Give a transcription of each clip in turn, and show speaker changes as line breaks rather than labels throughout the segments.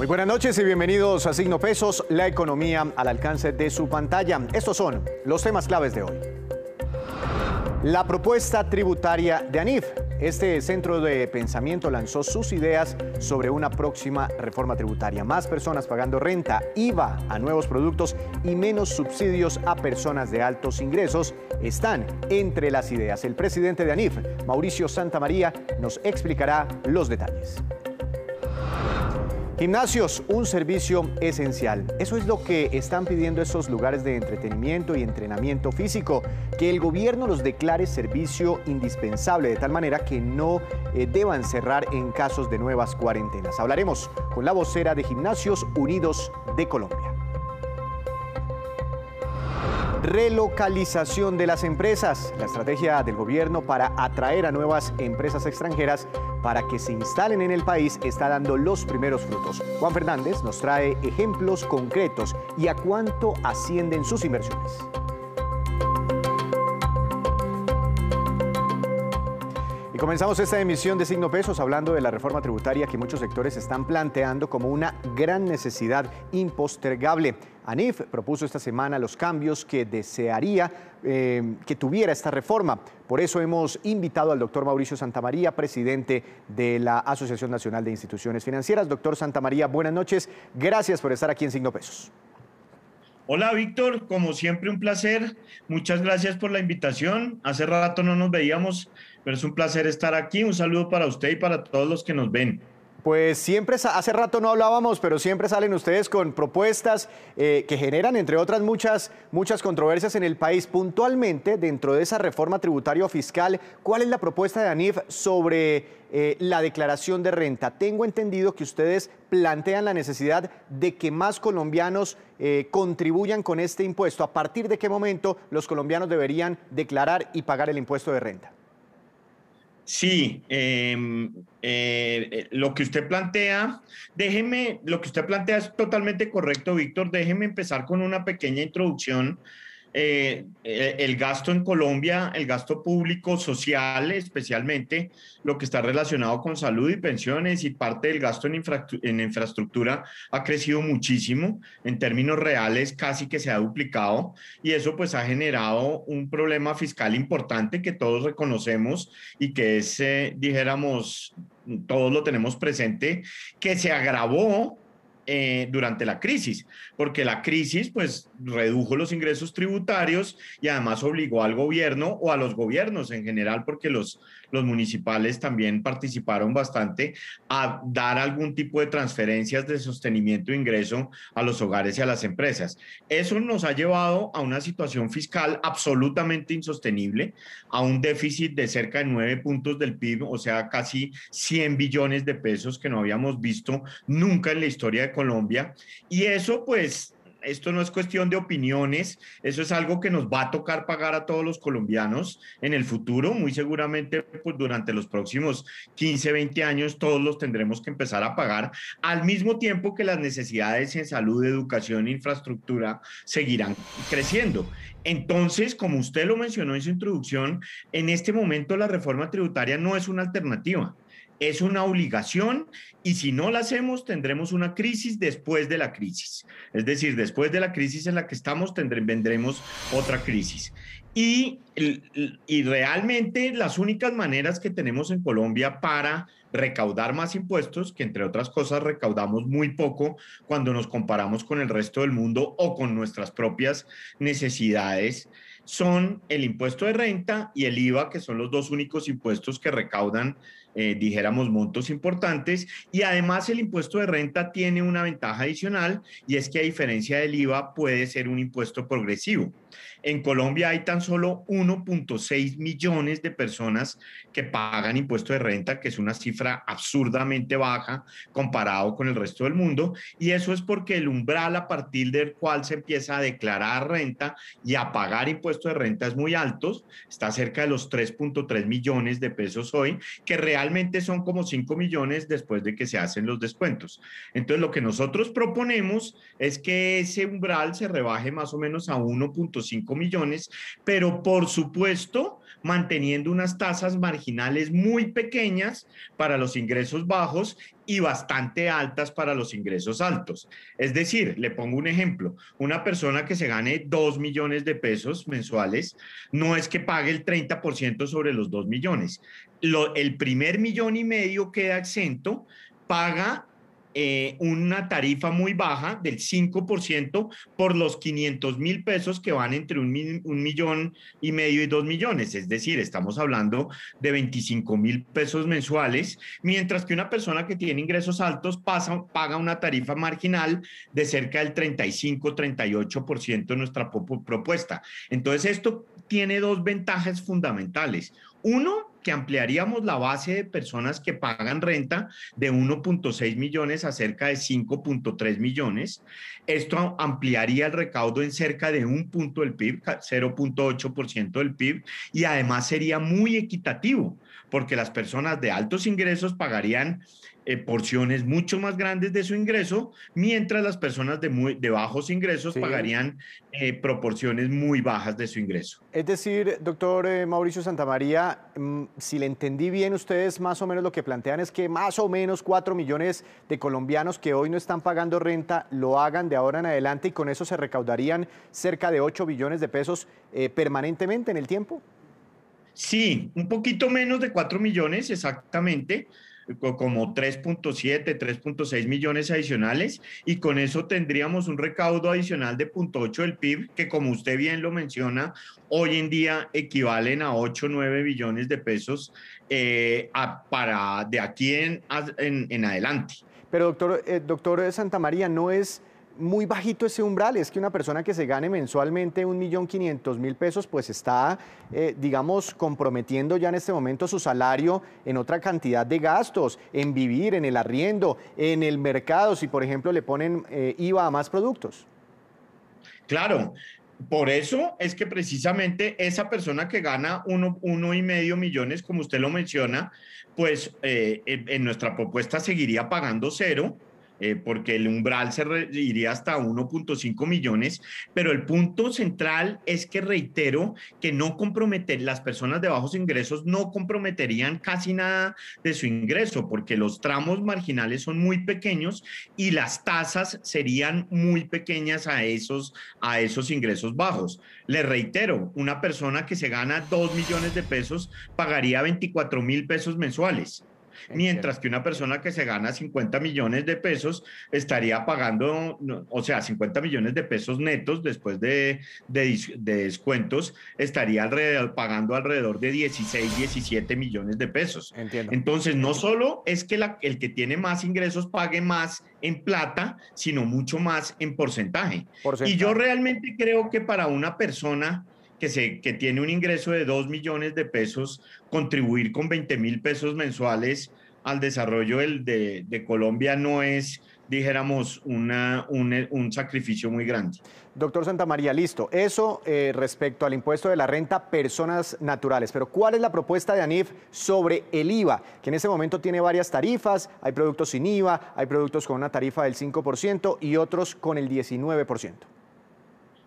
Muy buenas noches y bienvenidos a Signo Pesos, la economía al alcance de su pantalla. Estos son los temas claves de hoy. La propuesta tributaria de ANIF. Este centro de pensamiento lanzó sus ideas sobre una próxima reforma tributaria. Más personas pagando renta, IVA a nuevos productos y menos subsidios a personas de altos ingresos están entre las ideas. El presidente de ANIF, Mauricio Santamaría, nos explicará los detalles. Gimnasios, un servicio esencial. Eso es lo que están pidiendo esos lugares de entretenimiento y entrenamiento físico, que el gobierno los declare servicio indispensable, de tal manera que no deban cerrar en casos de nuevas cuarentenas. Hablaremos con la vocera de Gimnasios Unidos de Colombia. Relocalización de las empresas. La estrategia del gobierno para atraer a nuevas empresas extranjeras para que se instalen en el país está dando los primeros frutos. Juan Fernández nos trae ejemplos concretos y a cuánto ascienden sus inversiones. Comenzamos esta emisión de Signo Pesos hablando de la reforma tributaria que muchos sectores están planteando como una gran necesidad impostergable. ANIF propuso esta semana los cambios que desearía que tuviera esta reforma. Por eso hemos invitado al doctor Mauricio Santamaría, presidente de la Asociación Nacional de Instituciones Financieras. Doctor Santamaría, buenas noches. Gracias por estar aquí en Signo Pesos.
Hola Víctor, como siempre un placer. Muchas gracias por la invitación. Hace rato no nos veíamos, pero es un placer estar aquí. Un saludo para usted y para todos los que nos ven.
Pues siempre, hace rato no hablábamos, pero siempre salen ustedes con propuestas que generan, entre otras, muchas controversias en el país. Puntualmente, dentro de esa reforma tributaria o fiscal, ¿cuál es la propuesta de ANIF sobre la declaración de renta? Tengo entendido que ustedes plantean la necesidad de que más colombianos contribuyan con este impuesto. ¿A partir de qué momento los colombianos deberían declarar y pagar el impuesto de renta?
Sí, lo que usted plantea, lo que usted plantea es totalmente correcto, Víctor. Déjeme empezar con una pequeña introducción. El gasto en Colombia, el gasto público social, especialmente lo que está relacionado con salud y pensiones y parte del gasto en infraestructura ha crecido muchísimo. En términos reales casi que se ha duplicado y eso pues ha generado un problema fiscal importante que todos reconocemos y que es, dijéramos, todos lo tenemos presente, que se agravó durante la crisis, porque la crisis pues redujo los ingresos tributarios y además obligó al gobierno o a los gobiernos en general, porque los municipales también participaron bastante, a dar algún tipo de transferencias de sostenimiento de ingreso a los hogares y a las empresas. Eso nos ha llevado a una situación fiscal absolutamente insostenible, a un déficit de cerca de 9 puntos del PIB, o sea, casi 100 billones de pesos que no habíamos visto nunca en la historia de Colombia. Y eso pues esto no es cuestión de opiniones, eso es algo que nos va a tocar pagar a todos los colombianos en el futuro, muy seguramente pues, durante los próximos 15, 20 años todos los tendremos que empezar a pagar, al mismo tiempo que las necesidades en salud, educación e infraestructura seguirán creciendo. Entonces, como usted lo mencionó en su introducción, en este momento la reforma tributaria no es una alternativa. Es una obligación y si no la hacemos tendremos una crisis después de la crisis. Es decir, después de la crisis en la que estamos vendremos otra crisis. Y realmente las únicas maneras que tenemos en Colombia para recaudar más impuestos, que entre otras cosas recaudamos muy poco cuando nos comparamos con el resto del mundo o con nuestras propias necesidades, son el impuesto de renta y el IVA, que son los dos únicos impuestos que recaudan dijéramos montos importantes, y además el impuesto de renta tiene una ventaja adicional y es que a diferencia del IVA puede ser un impuesto progresivo. En Colombia hay tan solo 1.6 millones de personas que pagan impuesto de renta, que es una cifra absurdamente baja comparado con el resto del mundo, y eso es porque el umbral a partir del cual se empieza a declarar renta y a pagar impuesto de renta es muy alto, está cerca de los 3.3 millones de pesos hoy, que realmente son como 5 millones después de que se hacen los descuentos. Entonces lo que nosotros proponemos es que ese umbral se rebaje más o menos a 1.5 millones, pero por supuesto manteniendo unas tasas marginales muy pequeñas para los ingresos bajos y bastante altas para los ingresos altos. Es decir, le pongo un ejemplo, una persona que se gane 2 millones de pesos mensuales, no es que pague el 30% sobre los 2 millones. El primer 1,5 millones queda exento, paga una tarifa muy baja del 5% por los 500,000 pesos que van entre 1,5 millones y 2 millones. Es decir, estamos hablando de 25,000 pesos mensuales, mientras que una persona que tiene ingresos altos paga una tarifa marginal de cerca del 35-38% de nuestra propuesta. Entonces, esto tiene dos ventajas fundamentales. Uno, que ampliaríamos la base de personas que pagan renta de 1,6 millones a cerca de 5,3 millones. Esto ampliaría el recaudo en cerca de 1 punto del PIB, 0,8% del PIB, y además sería muy equitativo, porque las personas de altos ingresos pagarían porciones mucho más grandes de su ingreso, mientras las personas de bajos ingresos
Sí.
pagarían proporciones muy bajas de su ingreso.
Es decir, doctor Mauricio Santamaría, si le entendí bien, ustedes más o menos lo que plantean es que más o menos 4 millones de colombianos que hoy no están pagando renta lo hagan de ahora en adelante y con eso se recaudarían cerca de 8 billones de pesos permanentemente en el tiempo.
Sí, un poquito menos de 4 millones exactamente, como 3,7, 3,6 millones adicionales, y con eso tendríamos un recaudo adicional de 0,8 del PIB, que como usted bien lo menciona, hoy en día equivalen a 8, 9 billones de pesos para de aquí en adelante.
Pero doctor Santamaría, ¿no es muy bajito ese umbral? Es que una persona que se gane mensualmente 1.500.000 pesos, pues está, digamos, comprometiendo ya en este momento su salario en otra cantidad de gastos, en vivir, en el arriendo, en el mercado, si por ejemplo le ponen IVA a más productos.
Claro, por eso es que precisamente esa persona que gana 1,5 millones, como usted lo menciona, pues en nuestra propuesta seguiría pagando cero, porque el umbral iría hasta 1,5 millones, pero el punto central es que reitero que las personas de bajos ingresos no comprometerían casi nada de su ingreso, porque los tramos marginales son muy pequeños y las tasas serían muy pequeñas a esos ingresos bajos. Les reitero, una persona que se gana 2 millones de pesos pagaría 24,000 pesos mensuales.
Entiendo.
Mientras que una persona que se gana 50 millones de pesos estaría pagando, o sea, 50 millones de pesos netos después de descuentos, estaría pagando alrededor de 16, 17 millones de pesos.
Entiendo.
Entonces, no solo es que el que tiene más ingresos pague más en plata, sino mucho más en porcentaje. Y yo
Porcentaje.
realmente creo que para una persona que tiene un ingreso de 2 millones de pesos, contribuir con 20,000 pesos mensuales al desarrollo de Colombia no es, dijéramos, un sacrificio muy grande.
Doctor Santamaría, listo. Eso respecto al impuesto de la renta personas naturales. Pero ¿cuál es la propuesta de ANIF sobre el IVA? Que en este momento tiene varias tarifas. Hay productos sin IVA, hay productos con una tarifa del 5% y otros con el 19%.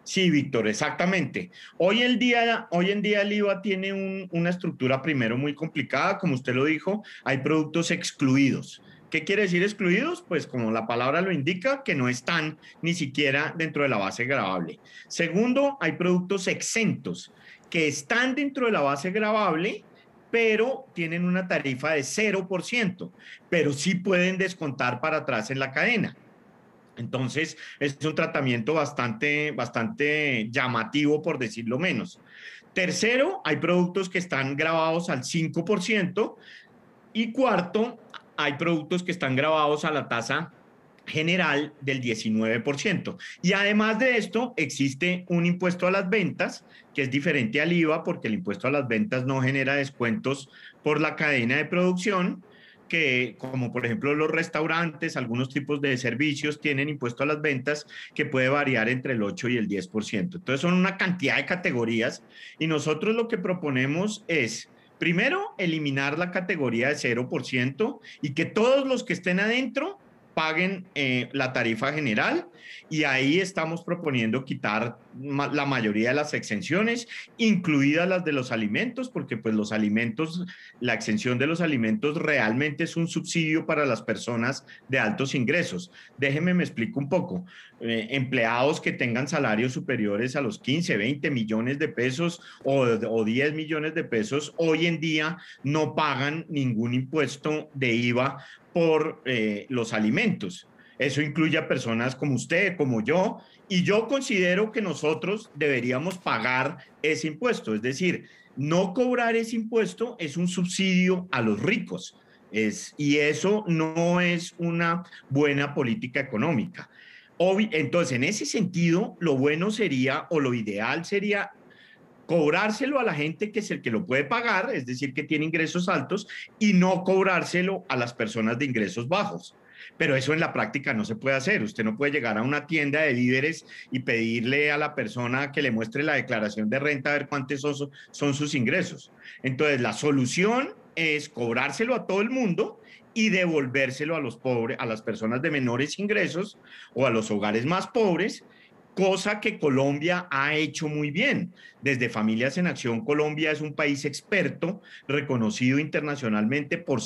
Sí, Víctor, exactamente. Hoy en día el IVA tiene una estructura primero muy complicada, como usted lo dijo, hay productos excluidos. ¿Qué quiere decir excluidos? Pues como la palabra lo indica, que no están ni siquiera dentro de la base gravable. Segundo, hay productos exentos, que están dentro de la base gravable, pero tienen una tarifa de 0%, pero sí pueden descontar para atrás en la cadena. Entonces, es un tratamiento bastante llamativo, por decirlo menos. Tercero, hay productos que están grabados al 5%. Y cuarto, hay productos que están grabados a la tasa general del 19%. Y además de esto, existe un impuesto a las ventas, que es diferente al IVA, porque el impuesto a las ventas no genera descuentos por la cadena de producción, que como por ejemplo los restaurantes, algunos tipos de servicios tienen impuesto a las ventas que puede variar entre el 8 y el 10%. Entonces son una cantidad de categorías y nosotros lo que proponemos es, primero, eliminar la categoría de 0% y que todos los que estén adentro paguen la tarifa general, y ahí estamos proponiendo quitar la mayoría de las exenciones, incluidas las de los alimentos, porque pues los alimentos, la exención de los alimentos realmente es un subsidio para las personas de altos ingresos. Déjenme me explico un poco. Empleados que tengan salarios superiores a los 15, 20 millones de pesos o 10 millones de pesos, hoy en día no pagan ningún impuesto de IVA por los alimentos. Eso incluye a personas como usted, como yo, y yo considero que nosotros deberíamos pagar ese impuesto. Es decir, no cobrar ese impuesto es un subsidio a los ricos. Y eso no es una buena política económica. Entonces, en ese sentido, lo bueno sería, o lo ideal sería, cobrárselo a la gente que es el que lo puede pagar, es decir, que tiene ingresos altos, y no cobrárselo a las personas de ingresos bajos. Pero eso en la práctica no se puede hacer. Usted no puede llegar a una tienda de víveres y pedirle a la persona que le muestre la declaración de renta a ver cuántos son sus ingresos. Entonces, la solución es cobrárselo a todo el mundo y devolvérselo a los pobres, a las personas de menores ingresos o a los hogares más pobres, cosa que Colombia ha hecho muy bien. Desde Familias en Acción, Colombia es un país experto, reconocido internacionalmente por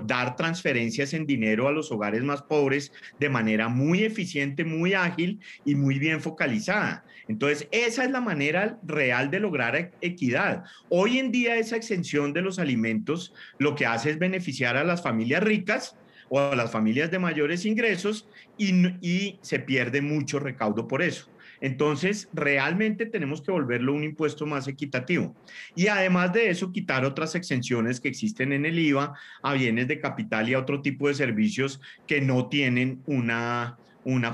dar transferencias en dinero a los hogares más pobres de manera muy eficiente, muy ágil y muy bien focalizada. Entonces, esa es la manera real de lograr equidad. Hoy en día, esa exención de los alimentos lo que hace es beneficiar a las familias ricas o a las familias de mayores ingresos, y se pierde mucho recaudo por eso. Entonces, realmente tenemos que volverlo un impuesto más equitativo. Y además de eso, quitar otras exenciones que existen en el IVA a bienes de capital y a otro tipo de servicios que no tienen una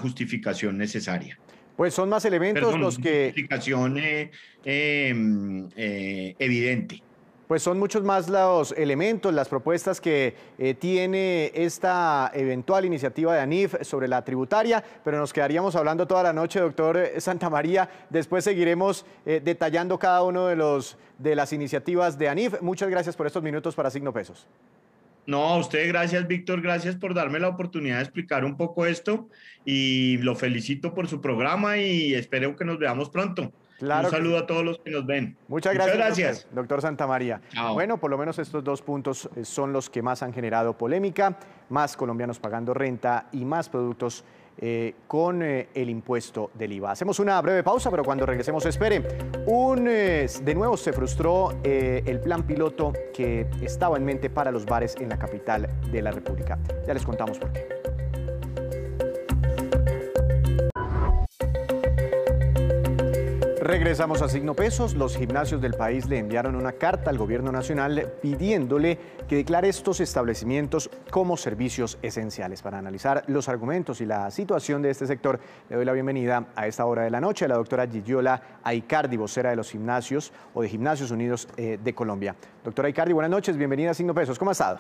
justificación necesaria.
Pues son más elementos
Perdón,
los
una
que
justificación evidente.
Pues son muchos más los elementos, las propuestas que tiene esta eventual iniciativa de ANIF sobre la tributaria, pero nos quedaríamos hablando toda la noche, doctor Santamaría. Después seguiremos detallando cada uno de las iniciativas de ANIF. Muchas gracias por estos minutos para Signo Pesos.
No, a usted gracias, Víctor, gracias por darme la oportunidad de explicar un poco esto, y lo felicito por su programa y espero que nos veamos pronto. Un
Claro que sí.
saludo a todos los que nos ven.
Muchas
Muchas
gracias a usted,
gracias.
doctor Santamaría.
Chao.
Bueno, por lo menos estos dos puntos son los que más han generado polémica: más colombianos pagando renta y más productos con el impuesto del IVA. Hacemos una breve pausa, pero cuando regresemos, espere. De nuevo se frustró el plan piloto que estaba en mente para los bares en la capital de la República. Ya les contamos por qué. Regresamos a Signo Pesos. Los gimnasios del país le enviaron una carta al gobierno nacional pidiéndole que declare estos establecimientos como servicios esenciales. Para analizar los argumentos y la situación de este sector, le doy la bienvenida a esta hora de la noche a la doctora Gigiola Aicardi, vocera de los gimnasios o de Gimnasios Unidos de Colombia. Doctora Aicardi, buenas noches, bienvenida a Signo Pesos. ¿Cómo ha estado?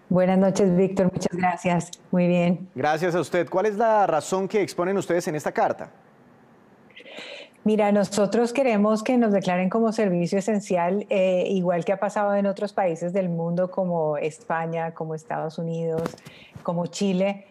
Buenas noches, Víctor. Muchas gracias. Muy bien.
Gracias a usted. ¿Cuál es la razón que exponen ustedes en esta carta?
Mira, nosotros queremos que nos declaren como servicio esencial, igual que ha pasado en otros países del mundo como España, como Estados Unidos, como Chile,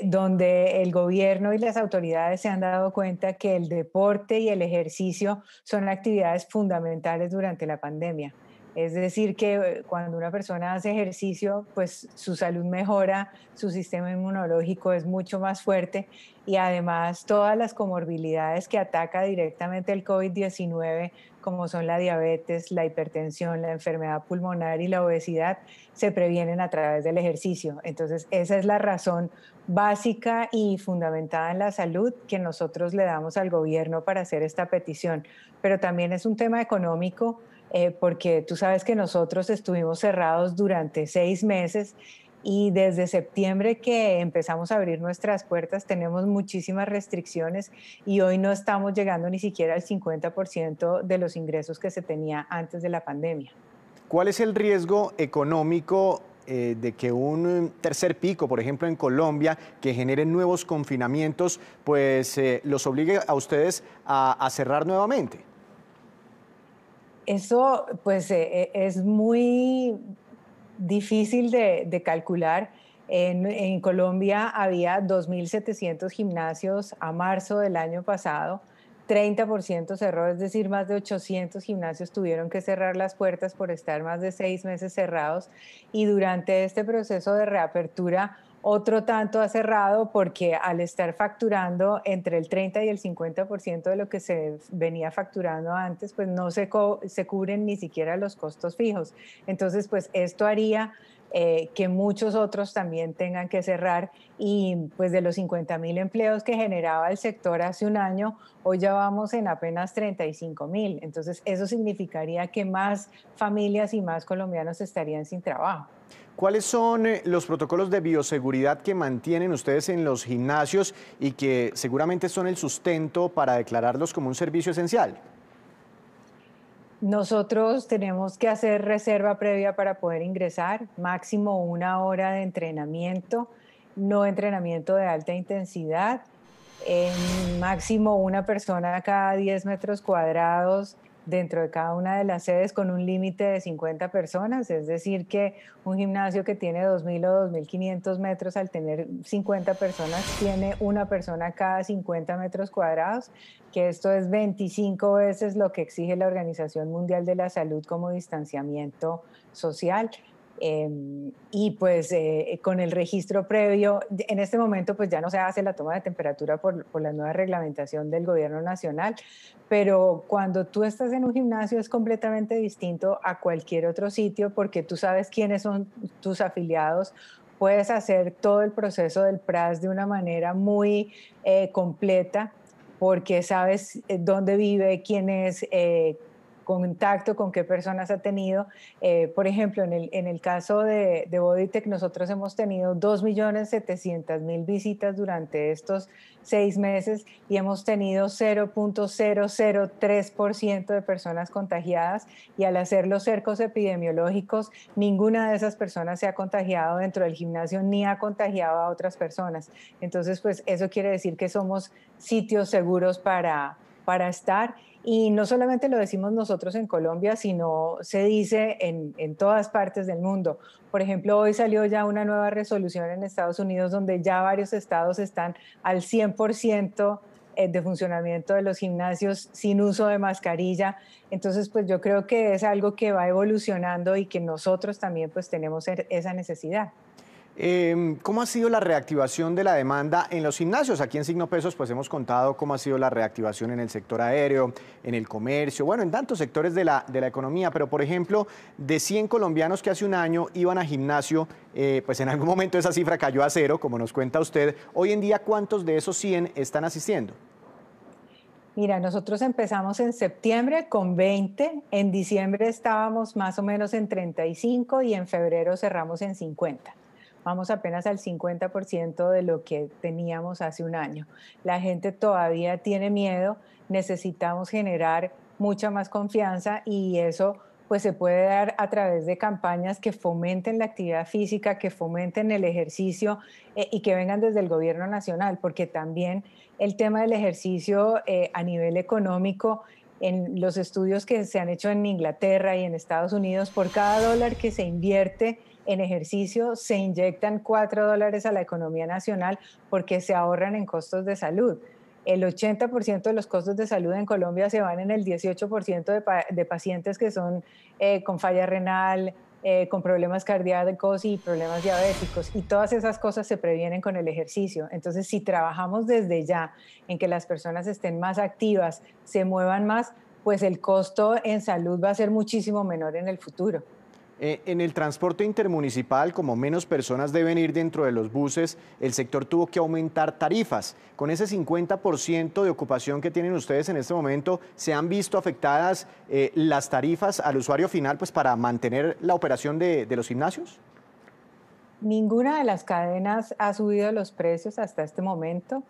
donde el gobierno y las autoridades se han dado cuenta que el deporte y el ejercicio son actividades fundamentales durante la pandemia. Es decir, que cuando una persona hace ejercicio, pues su salud mejora, su sistema inmunológico es mucho más fuerte, y además todas las comorbilidades que ataca directamente el COVID-19, como son la diabetes, la hipertensión, la enfermedad pulmonar y la obesidad, se previenen a través del ejercicio. Entonces, esa es la razón básica y fundamentada en la salud que nosotros le damos al gobierno para hacer esta petición. Pero también es un tema económico, porque tú sabes que nosotros estuvimos cerrados durante 6 meses, y desde septiembre que empezamos a abrir nuestras puertas tenemos muchísimas restricciones, y hoy no estamos llegando ni siquiera al 50% de los ingresos que se tenía antes de la pandemia.
¿Cuál es el riesgo económico de que un tercer pico, por ejemplo en Colombia, que genere nuevos confinamientos, pues los obligue a ustedes a cerrar nuevamente?
Eso pues es muy difícil de calcular. En Colombia había 2.700 gimnasios a marzo del año pasado, 30% cerró, es decir, más de 800 gimnasios tuvieron que cerrar las puertas por estar más de 6 meses cerrados y durante este proceso de reapertura otro tanto ha cerrado porque al estar facturando entre el 30 y el 50% de lo que se venía facturando antes, pues no se cubren ni siquiera los costos fijos. Entonces, pues esto haría que muchos otros también tengan que cerrar y pues de los 50.000 empleos que generaba el sector hace un año, hoy ya vamos en apenas 35.000. Entonces eso significaría que más familias y más colombianos estarían sin trabajo.
¿Cuáles son los protocolos de bioseguridad que mantienen ustedes en los gimnasios y que seguramente son el sustento para declararlos como un servicio esencial?
Nosotros tenemos que hacer reserva previa para poder ingresar, máximo 1 hora de entrenamiento, no entrenamiento de alta intensidad, máximo una persona cada 10 metros cuadrados dentro de cada una de las sedes con un límite de 50 personas, es decir, que un gimnasio que tiene 2.000 o 2.500 metros, al tener 50 personas, tiene una persona cada 50 metros cuadrados, que esto es 25 veces lo que exige la Organización Mundial de la Salud como distanciamiento social. Y pues con el registro previo, en este momento pues ya no se hace la toma de temperatura por la nueva reglamentación del gobierno nacional, pero cuando tú estás en un gimnasio es completamente distinto a cualquier otro sitio porque tú sabes quiénes son tus afiliados, puedes hacer todo el proceso del PRAS de una manera muy completa porque sabes dónde vive, quién es, contacto con qué personas ha tenido. Por ejemplo, en el caso de Bodytech, nosotros hemos tenido 2.700.000 visitas durante estos 6 meses y hemos tenido 0.003% de personas contagiadas y al hacer los cercos epidemiológicos, ninguna de esas personas se ha contagiado dentro del gimnasio ni ha contagiado a otras personas. Entonces, pues eso quiere decir que somos sitios seguros para estar. Y no solamente lo decimos nosotros en Colombia, sino se dice en todas partes del mundo. Por ejemplo, hoy salió ya una nueva resolución en Estados Unidos donde ya varios estados están al 100% de funcionamiento de los gimnasios sin uso de mascarilla. Entonces, pues yo creo que es algo que va evolucionando y que nosotros también pues tenemos esa necesidad.
¿Cómo ha sido la reactivación de la demanda en los gimnasios? Aquí en Signo Pesos pues hemos contado cómo ha sido la reactivación en el sector aéreo, en el comercio, bueno, en tantos sectores de la economía, pero por ejemplo, de 100 colombianos que hace un año iban a gimnasio, pues en algún momento esa cifra cayó a 0, como nos cuenta usted. Hoy en día, ¿cuántos de esos 100 están asistiendo?
Mira, nosotros empezamos en septiembre con 20, en diciembre estábamos más o menos en 35 y en febrero cerramos en 50. Vamos apenas al 50% de lo que teníamos hace un año. La gente todavía tiene miedo, necesitamos generar mucha más confianza y eso pues se puede dar a través de campañas que fomenten la actividad física, que fomenten el ejercicio y que vengan desde el gobierno nacional, porque también el tema del ejercicio a nivel económico, en los estudios que se han hecho en Inglaterra y en Estados Unidos, por cada dólar que se invierte en ejercicio, se inyectan $4 a la economía nacional porque se ahorran en costos de salud. El 80% de los costos de salud en Colombia se van en el 18% de pacientes que son con falla renal, con problemas cardíacos y problemas diabéticos. Y todas esas cosas se previenen con el ejercicio. Entonces, si trabajamos desde ya en que las personas estén más activas, se muevan más, pues el costo en salud va a ser muchísimo menor en el futuro.
En el transporte intermunicipal, como menos personas deben ir dentro de los buses, el sector tuvo que aumentar tarifas. Con ese 50% de ocupación que tienen ustedes en este momento, ¿se han visto afectadas las tarifas al usuario final pues, para mantener la operación de los gimnasios?
Ninguna de las cadenas ha subido los precios hasta este momento,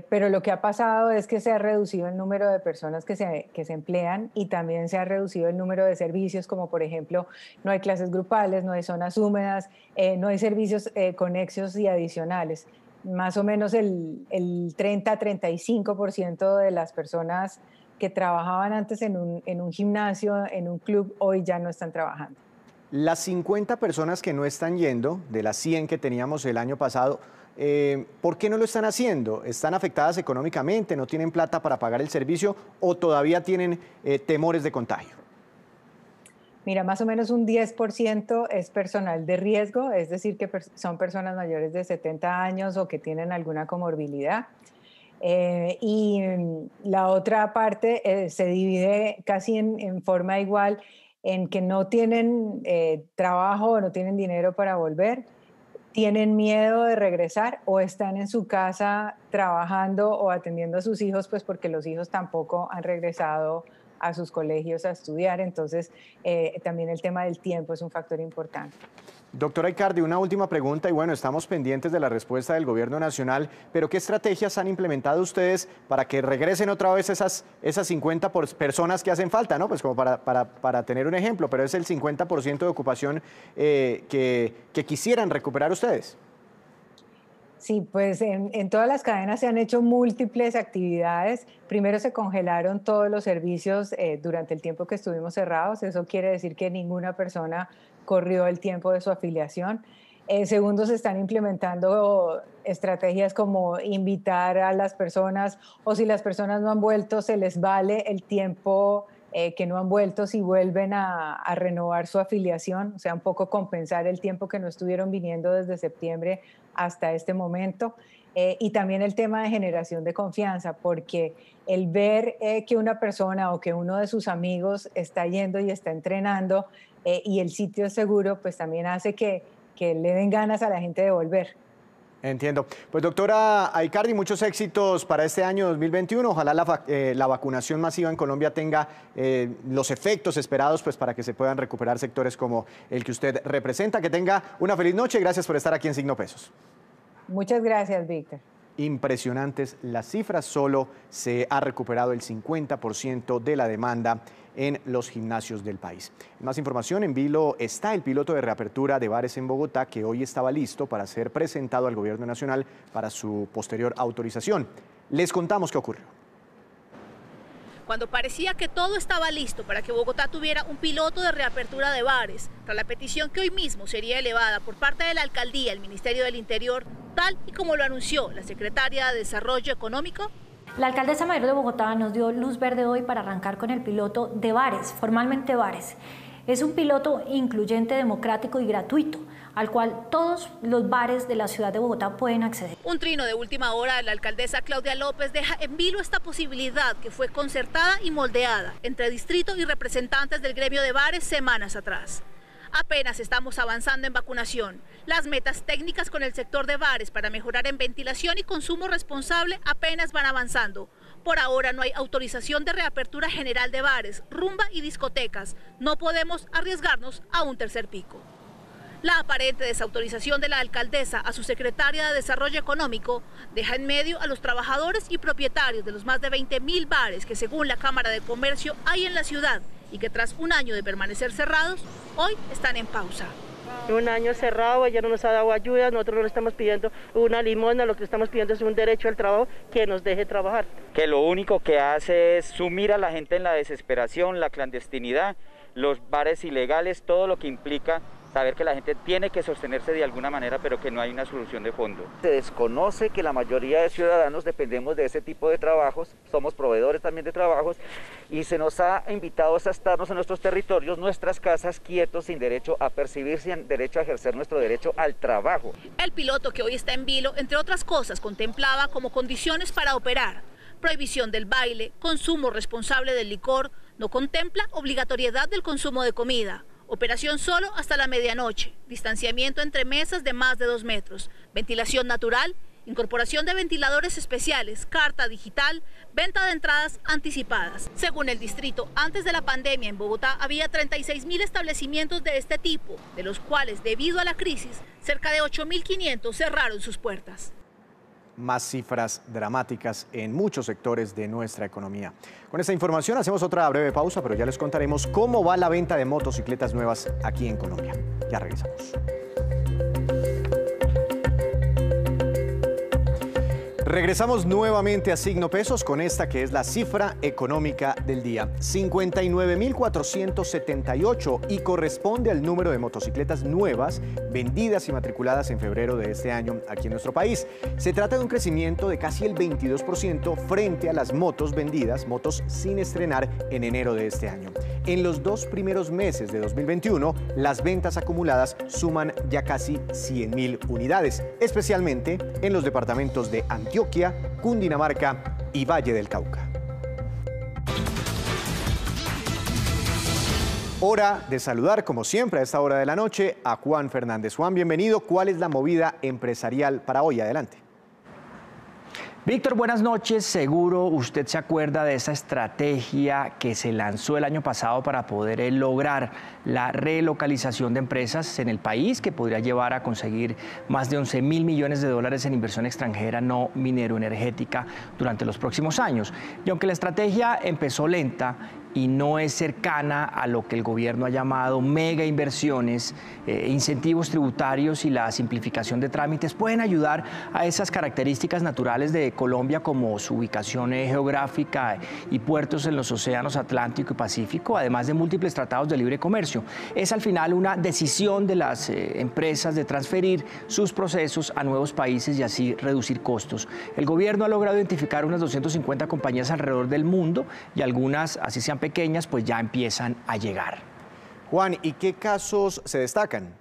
pero lo que ha pasado es que se ha reducido el número de personas que se emplean y también se ha reducido el número de servicios, como por ejemplo, no hay clases grupales, no hay zonas húmedas, no hay servicios conexos y adicionales. Más o menos el 30-35% de las personas que trabajaban antes en un gimnasio, en un club, hoy ya no están trabajando.
Las 50 personas que no están yendo, de las 100 que teníamos el año pasado, ¿por qué no lo están haciendo? ¿Están afectadas económicamente, no tienen plata para pagar el servicio o todavía tienen temores de contagio?
Mira, más o menos un 10% es personal de riesgo, es decir, que son personas mayores de 70 años o que tienen alguna comorbilidad. Y la otra parte se divide casi en forma igual en que no tienen trabajo o no tienen dinero para volver, tienen miedo de regresar o están en su casa trabajando o atendiendo a sus hijos, pues porque los hijos tampoco han regresado a sus colegios a estudiar. Entonces, también el tema del tiempo es un factor importante.
Doctora Icardi, una última pregunta y bueno, estamos pendientes de la respuesta del Gobierno Nacional, pero ¿qué estrategias han implementado ustedes para que regresen otra vez esas 50 personas que hacen falta, ¿no? Pues como para tener un ejemplo, pero es el 50% de ocupación que quisieran recuperar ustedes.
Sí, pues en todas las cadenas se han hecho múltiples actividades. Primero se congelaron todos los servicios durante el tiempo que estuvimos cerrados. Eso quiere decir que ninguna persona corrió el tiempo de su afiliación. Segundo, se están implementando estrategias como invitar a las personas o si las personas no han vuelto, se les vale el tiempo que no han vuelto si vuelven a renovar su afiliación, o sea, un poco compensar el tiempo que no estuvieron viniendo desde septiembre hasta este momento. Y también el tema de generación de confianza, porque el ver que una persona o que uno de sus amigos está yendo y está entrenando y el sitio es seguro, pues también hace que le den ganas a la gente de volver.
Entiendo. Pues doctora Icardi, muchos éxitos para este año 2021. Ojalá la vacunación masiva en Colombia tenga los efectos esperados pues, para que se puedan recuperar sectores como el que usted representa. Que tenga una feliz noche. Gracias por estar aquí en Signo Pesos.
Muchas gracias, Víctor.
Impresionantes las cifras. Solo se ha recuperado el 50% de la demanda en los gimnasios del país. Más información, en vilo está el piloto de reapertura de bares en Bogotá que hoy estaba listo para ser presentado al Gobierno Nacional para su posterior autorización. Les contamos qué ocurrió.
Cuando parecía que todo estaba listo para que Bogotá tuviera un piloto de reapertura de bares, tras la petición que hoy mismo sería elevada por parte de la Alcaldía al Ministerio del Interior, tal y como lo anunció la Secretaria de Desarrollo Económico,
la alcaldesa mayor de Bogotá nos dio luz verde hoy para arrancar con el piloto de bares, formalmente bares. Es un piloto incluyente, democrático y gratuito, al cual todos los bares de la ciudad de Bogotá pueden acceder.
Un trino de última hora de la alcaldesa Claudia López deja en vilo esta posibilidad que fue concertada y moldeada entre distrito y representantes del gremio de bares semanas atrás. Apenas estamos avanzando en vacunación. Las metas técnicas con el sector de bares para mejorar en ventilación y consumo responsable apenas van avanzando. Por ahora no hay autorización de reapertura general de bares, rumba y discotecas. No podemos arriesgarnos a un tercer pico. La aparente desautorización de la alcaldesa a su secretaria de Desarrollo Económico deja en medio a los trabajadores y propietarios de los más de 20.000 bares que según la Cámara de Comercio hay en la ciudad y que tras un año de permanecer cerrados, hoy están en pausa.
Un año cerrado, ella no nos ha dado ayuda, nosotros no le estamos pidiendo una limosna, lo que estamos pidiendo es un derecho al trabajo que nos deje trabajar.
Que lo único que hace es sumir a la gente en la desesperación, la clandestinidad, los bares ilegales, todo lo que implica saber que la gente tiene que sostenerse de alguna manera, pero que no hay una solución de fondo.
Se desconoce que la mayoría de ciudadanos dependemos de ese tipo de trabajos, somos proveedores también de trabajos, y se nos ha invitado a estarnos en nuestros territorios, nuestras casas, quietos, sin derecho a percibir, sin derecho a ejercer nuestro derecho al trabajo.
El piloto que hoy está en vilo, entre otras cosas, contemplaba como condiciones para operar: prohibición del baile, consumo responsable del licor, no contempla obligatoriedad del consumo de comida. Operación solo hasta la medianoche, distanciamiento entre mesas de más de 2 metros, ventilación natural, incorporación de ventiladores especiales, carta digital, venta de entradas anticipadas. Según el distrito, antes de la pandemia en Bogotá había 36.000 establecimientos de este tipo, de los cuales, debido a la crisis, cerca de 8.500 cerraron sus puertas.
Más cifras dramáticas en muchos sectores de nuestra economía. Con esta información hacemos otra breve pausa, pero ya les contaremos cómo va la venta de motocicletas nuevas aquí en Colombia. Ya regresamos. Regresamos nuevamente a Signo Pesos con esta que es la cifra económica del día. 59.478 y corresponde al número de motocicletas nuevas vendidas y matriculadas en febrero de este año aquí en nuestro país. Se trata de un crecimiento de casi el 22% frente a las motos vendidas, motos sin estrenar en enero de este año. En los 2 primeros meses de 2021, las ventas acumuladas suman ya casi 100.000 unidades, especialmente en los departamentos de Antioquia, Cundinamarca y Valle del Cauca. Hora de saludar, como siempre, a esta hora de la noche, a Juan Fernández. Juan, bienvenido. ¿Cuál es la movida empresarial para hoy? Adelante.
Víctor, buenas noches. Seguro usted se acuerda de esa estrategia que se lanzó el año pasado para poder lograr la relocalización de empresas en el país, que podría llevar a conseguir más de 11.000 millones de dólares en inversión extranjera no minero-energética durante los próximos años. Y aunque la estrategia empezó lenta y no es cercana a lo que el gobierno ha llamado mega inversiones, incentivos tributarios y la simplificación de trámites pueden ayudar a esas características naturales de Colombia, como su ubicación geográfica y puertos en los océanos Atlántico y Pacífico, además de múltiples tratados de libre comercio. Es al final una decisión de las empresas de transferir sus procesos a nuevos países y así reducir costos. El gobierno ha logrado identificar unas 250 compañías alrededor del mundo y algunas, así sean pequeñas, pues ya empiezan a llegar.
Juan, ¿y qué casos se destacan?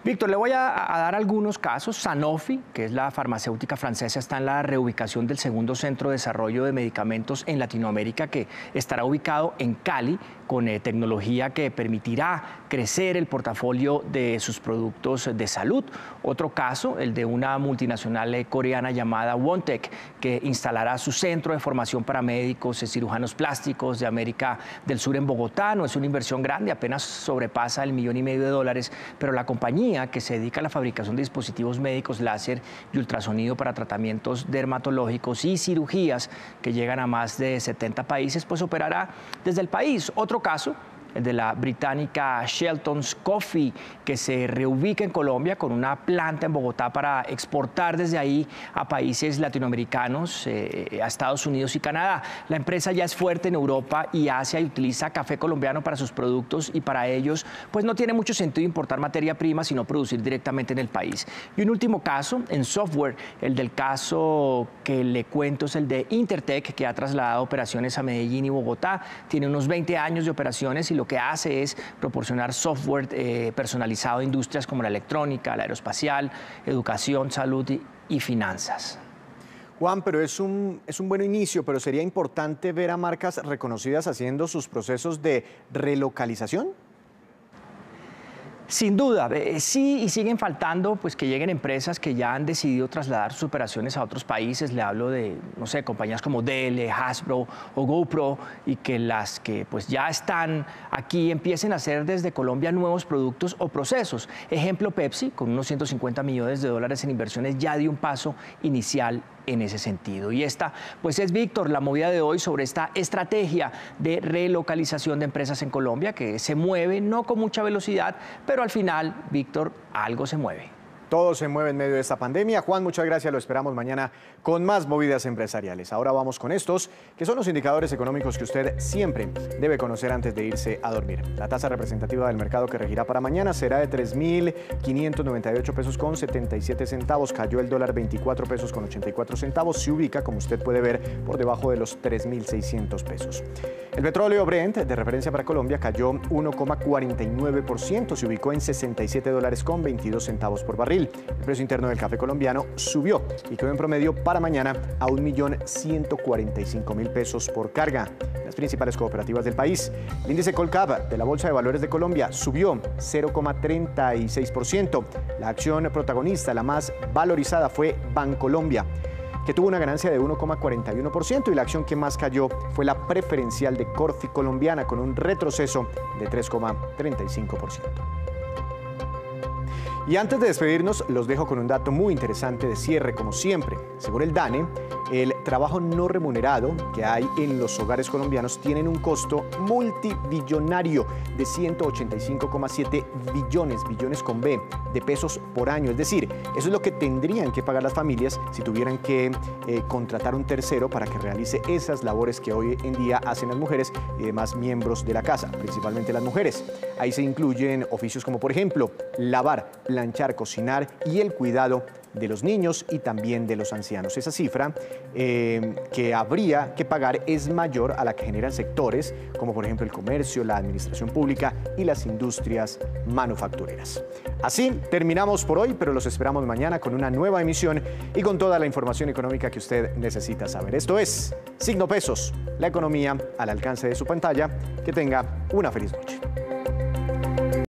Víctor, le voy a dar algunos casos. Sanofi, que es la farmacéutica francesa, está en la reubicación del segundo centro de desarrollo de medicamentos en Latinoamérica, que estará ubicado en Cali, con tecnología que permitirá crecer el portafolio de sus productos de salud. Otro caso, el de una multinacional coreana llamada Wontek, que instalará su centro de formación para médicos y cirujanos plásticos de América del Sur en Bogotá. No es una inversión grande, apenas sobrepasa el $1,5 millones, pero la compañía, que se dedica a la fabricación de dispositivos médicos láser y ultrasonido para tratamientos dermatológicos y cirugías que llegan a más de 70 países, pues operará desde el país. Otro caso, el de la británica Shelton's Coffee, que se reubica en Colombia con una planta en Bogotá para exportar desde ahí a países latinoamericanos, a Estados Unidos y Canadá. La empresa ya es fuerte en Europa y Asia y utiliza café colombiano para sus productos, y para ellos pues no tiene mucho sentido importar materia prima, sino producir directamente en el país. Y un último caso en software, el del caso que le cuento es el de Intertech, que ha trasladado operaciones a Medellín y Bogotá. Tiene unos 20 años de operaciones y lo que hace es proporcionar software personalizado a industrias como la electrónica, la aeroespacial, educación, salud y finanzas.
Juan, pero es un buen inicio, pero sería importante ver a marcas reconocidas haciendo sus procesos de relocalización.
Sin duda, sí, y siguen faltando pues que lleguen empresas que ya han decidido trasladar sus operaciones a otros países. Le hablo de, no sé, compañías como Dell, Hasbro o GoPro, y que las que pues ya están aquí empiecen a hacer desde Colombia nuevos productos o procesos. Ejemplo, Pepsi, con unos $150 millones en inversiones, ya dio un paso inicial en ese sentido. Y esta, pues es, Víctor, la movida de hoy sobre esta estrategia de relocalización de empresas en Colombia, que se mueve no con mucha velocidad, pero al final, Víctor, algo se mueve.
Todo se mueve en medio de esta pandemia. Juan, muchas gracias. Lo esperamos mañana con más movidas empresariales. Ahora vamos con estos, que son los indicadores económicos que usted siempre debe conocer antes de irse a dormir. La tasa representativa del mercado que regirá para mañana será de 3.598 pesos con 77 centavos. Cayó el dólar 24 pesos con 84 centavos. Se ubica, como usted puede ver, por debajo de los 3.600 pesos. El petróleo Brent, de referencia para Colombia, cayó 1,49%. Se ubicó en 67 dólares con 22 centavos por barril. El precio interno del café colombiano subió y quedó en promedio para mañana a 1.145.000 pesos por carga. Las principales cooperativas del país. El índice Colcap de la Bolsa de Valores de Colombia subió 0,36%. La acción protagonista, la más valorizada, fue Bancolombia, que tuvo una ganancia de 1,41%, y la acción que más cayó fue la preferencial de Corfi Colombiana, con un retroceso de 3,35%. Y antes de despedirnos, los dejo con un dato muy interesante de cierre, como siempre. Según el DANE, el trabajo no remunerado que hay en los hogares colombianos tienen un costo multibillonario de 185,7 billones con B de pesos por año. Es decir, eso es lo que tendrían que pagar las familias si tuvieran que contratar un tercero para que realice esas labores que hoy en día hacen las mujeres y demás miembros de la casa, principalmente las mujeres. Ahí se incluyen oficios como, por ejemplo, lavar, planchar, cocinar y el cuidado de los niños y también de los ancianos. Esa cifra que habría que pagar es mayor a la que generan sectores como por ejemplo el comercio, la administración pública y las industrias manufactureras. Así terminamos por hoy, pero los esperamos mañana con una nueva emisión y con toda la información económica que usted necesita saber. Esto es Signo Pesos, la economía al alcance de su pantalla. Que tenga una feliz noche.